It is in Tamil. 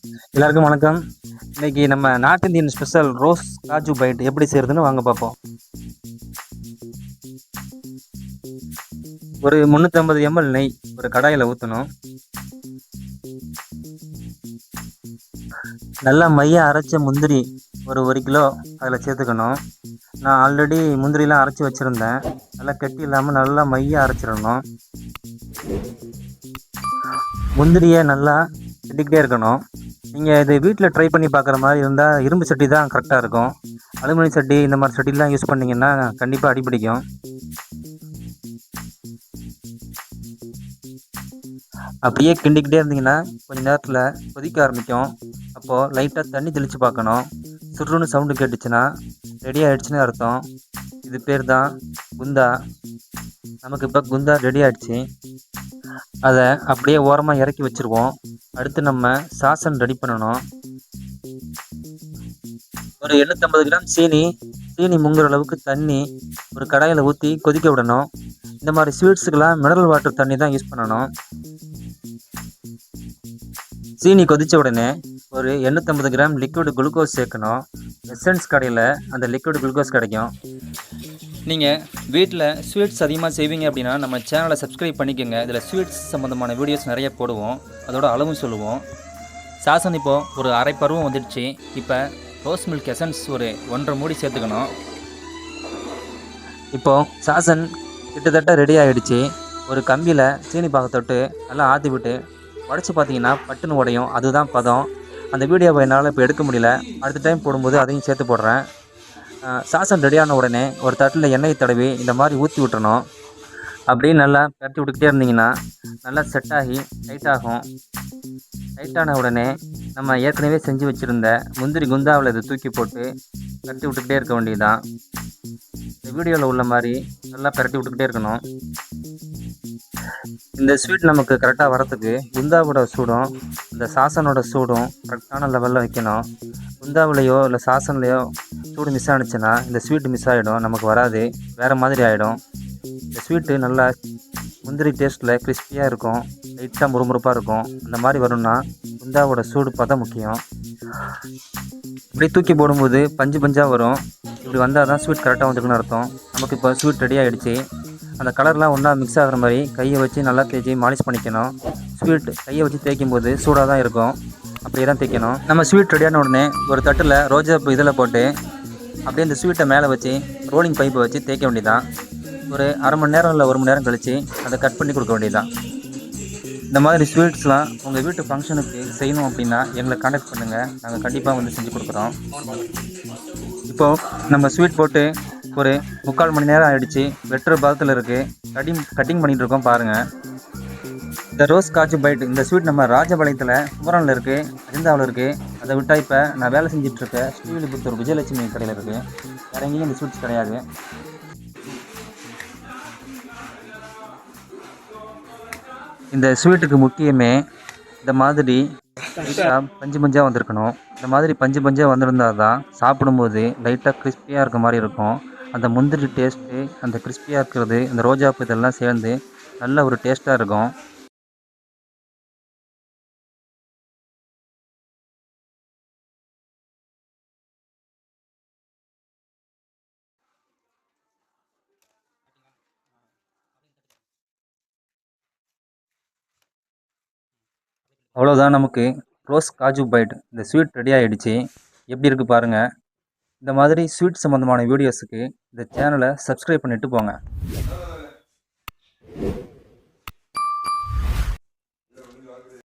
எல்லாருக்கும் வணக்கம். இன்னைக்கு நம்ம north Indian special rose kaju byte எப்படி செய்யறதுன்னு வாங்க பார்ப்போம். ஒரு 350 ml நெய் ஒரு கடாயில் ஊற்றணும். நல்லா மைய அரைச்ச முந்திரி ஒரு கிலோ அதில் சேர்த்துக்கணும். நான் ஆல்ரெடி முந்திரிலாம் அரைச்சி வச்சுருந்தேன். நல்லா கெட்டி இல்லாமல் நல்லா மைய அரைச்சிடணும். முந்திரியை நல்லா கிண்டிக்கிட்டே இருக்கணும். நீங்கள் இது வீட்டில் ட்ரை பண்ணி பார்க்குற மாதிரி இருந்தால் இரும்பு சட்டி தான் கரெக்டாக இருக்கும். அலுமினியம் சட்டி இந்த மாதிரி சட்டிலாம் யூஸ் பண்ணிங்கன்னா கண்டிப்பாக அடிப்பிடிக்கும். அப்படியே கிண்டிக்கிட்டே இருந்தீங்கன்னா கொஞ்சம் நேரத்தில் கொதிக்க ஆரம்பிக்கும். அப்போது லைட்டாக தண்ணி தெளித்து பார்க்கணும். சுருன்னு சவுண்டு கேட்டுச்சுன்னா ரெடி ஆகிடுச்சுன்னு அர்த்தம். இது பேர் தான் குந்தா. நமக்கு இப்போ குந்தா ரெடி ஆகிடுச்சு. அதை அப்படியே ஓரமாக இறக்கி வச்சுருவோம். அடுத்து நம்ம சாசன் ரெடி பண்ணணும். ஒரு 850 கிராம் சீனி முங்குற அளவுக்கு தண்ணி ஒரு கடாயில் ஊற்றி கொதிக்க விடணும். இந்த மாதிரி ஸ்வீட்ஸுக்கெல்லாம் மினரல் வாட்டர் தண்ணி தான் யூஸ் பண்ணணும். சீனி கொதித்த உடனே ஒரு 850 கிராம் லிக்விட் குளுக்கோஸ் சேர்க்கணும். எசன்ஸ் கடையில் அந்த லிக்விட் குளுக்கோஸ் கிடைக்கும். நீங்கள் வீட்டில் ஸ்வீட்ஸ் அதிகமாக செய்வீங்க அப்படின்னா நம்ம சேனலை சப்ஸ்கிரைப் பண்ணிக்கோங்க. இதில் ஸ்வீட்ஸ் சம்மந்தமான வீடியோஸ் நிறைய போடுவோம். அதோட அளவும் சொல்லுவோம். சாசன் இப்போது ஒரு அரை பருவம் வந்துடுச்சு. இப்போ ரோஸ் மில்க் எசன்ஸ் ஒரு 1.5 மூடி சேர்த்துக்கணும். இப்போது சாசன் கிட்டத்தட்ட ரெடி ஆகிடுச்சு. ஒரு கம்பியில் சீனி பாகத்தொட்டு நல்லா ஆற்றி விட்டு உடச்சி பார்த்தீங்கன்னா பட்டுன்னு உடையும். அதுதான் பதம். அந்த வீடியோவை என்னால் இப்போ எடுக்க முடியல. அடுத்த டைம் போடும்போது அதையும் சேர்த்து போடுறேன். சாசன் ரெடியான உடனே ஒரு தட்டில் எண்ணெய் தடவி இந்த மாதிரி ஊற்றி விட்டுறணும். அப்படியே நல்லா பரட்டி விட்டுக்கிட்டே இருந்தீங்கன்னா நல்லா செட் ஆகி டைட்டாகும். டைட்டான உடனே நம்ம ஏற்கனவே செஞ்சு வச்சுருந்த முந்திரி குந்தாவில் இதை தூக்கி போட்டு பரட்டி விட்டுக்கிட்டே இருக்க வேண்டியதுதான். இந்த வீடியோவில் உள்ள மாதிரி நல்லா பரட்டி விட்டுக்கிட்டே இருக்கணும். இந்த ஸ்வீட் நமக்கு கரெக்டாக வரத்துக்கு குந்தாவோட சூடும் இந்த சாசனோட சூடும் கரெக்டான லெவலில் வைக்கணும். குந்தாவிலையோ இல்லை சாசன்லையோ சூடு மிஸ் ஆனிச்சுன்னா இந்த ஸ்வீட்டு மிஸ் ஆகிடும், நமக்கு வராது, வேறு மாதிரி ஆகிடும். இந்த ஸ்வீட்டு நல்லா முந்திரி டேஸ்ட்டில் கிறிஸ்பியாக இருக்கும், லைட்டாக முறுமுறுப்பாக இருக்கும். இந்த மாதிரி வரும்னா குந்தாவோட சூடு பதம் முக்கியம். இப்படி தூக்கி போடும்போது பஞ்சு பஞ்சாக வரும். இப்படி வந்தால் தான் ஸ்வீட் கரெக்டாக வந்துருக்குன்னு அர்த்தம். நமக்கு இப்போ ஸ்வீட் ரெடி ஆகிடுச்சு. அந்த கலர்லாம் ஒன்றா மிக்ஸ் ஆகிற மாதிரி கையை வச்சு நல்லா தேய்ச்சி மாலிஷ் பண்ணிக்கணும். ஸ்வீட் கையை வச்சு தேய்க்கும் போது சூடாக தான் இருக்கும், அப்படியே தான் தேய்க்கணும். நம்ம ஸ்வீட் ரெடியான உடனே ஒரு தட்டில் ரோஜா இதில் போட்டு அப்படியே இந்த ஸ்வீட்டை மேலே வச்சு ரோலிங் பைப்பை வச்சு தேய்க்க வேண்டியதான். ஒரு அரை மணி நேரம் இல்லை 1 மணி நேரம் கழித்து அதை கட் பண்ணி கொடுக்க வேண்டியதான். இந்த மாதிரி ஸ்வீட்ஸ்லாம் உங்கள் வீட்டு ஃபங்க்ஷனுக்கு செய்யணும் அப்படின்னா எங்களை கான்டாக்ட் பண்ணுங்கள். நாங்கள் கண்டிப்பாக வந்து செஞ்சு கொடுக்குறோம். இப்போது நம்ம ஸ்வீட் போட்டு ஒரு 3/4 மணி நேரம் ஆகிடுச்சு. வெட்டுற பாகத்தில் இருக்குது. கட்டிங் பண்ணிகிட்டு இருக்கோம் பாருங்கள். இந்த ரோஸ் காஜு பைட் இந்த ஸ்வீட் நம்ம ராஜபாளையத்தில் குமரனில் இருக்குது, அஜந்தாவில் இருக்குது. அதை விட்டால் இப்போ நான் வேலை செஞ்சிட்ருக்க ஸ்ரீவில்லிபுத்தூர் விஜயலட்சுமி கடையில் இருக்குது. வேறு எங்கேயும் இந்த ஸ்வீட்ஸ் கிடையாது. இந்த ஸ்வீட்டுக்கு முக்கியமே இந்த மாதிரி பஞ்சு பஞ்சாக வந்திருக்கணும். இந்த மாதிரி பஞ்சு பஞ்சாக வந்திருந்தால் தான் சாப்பிடும்போது லைட்டாக கிறிஸ்பியாக இருக்க மாதிரி இருக்கும். அந்த முந்திரி டேஸ்ட்டு, அந்த கிறிஸ்பியாக இருக்கிறது, அந்த ரோஜாப்பூ இதெல்லாம் சேர்ந்து நல்ல ஒரு டேஸ்ட்டாக இருக்கும். அவ்வளோதான், நமக்கு ரோஸ் காஜு பைட் இந்த ஸ்வீட் ரெடி ஆகிடுச்சு. எப்படி இருக்குது பாருங்கள். இந்த மாதிரி ஸ்வீட் சம்மந்தமான வீடியோஸுக்கு இந்த சேனலை சப்ஸ்கிரைப் பண்ணிவிட்டு போங்க.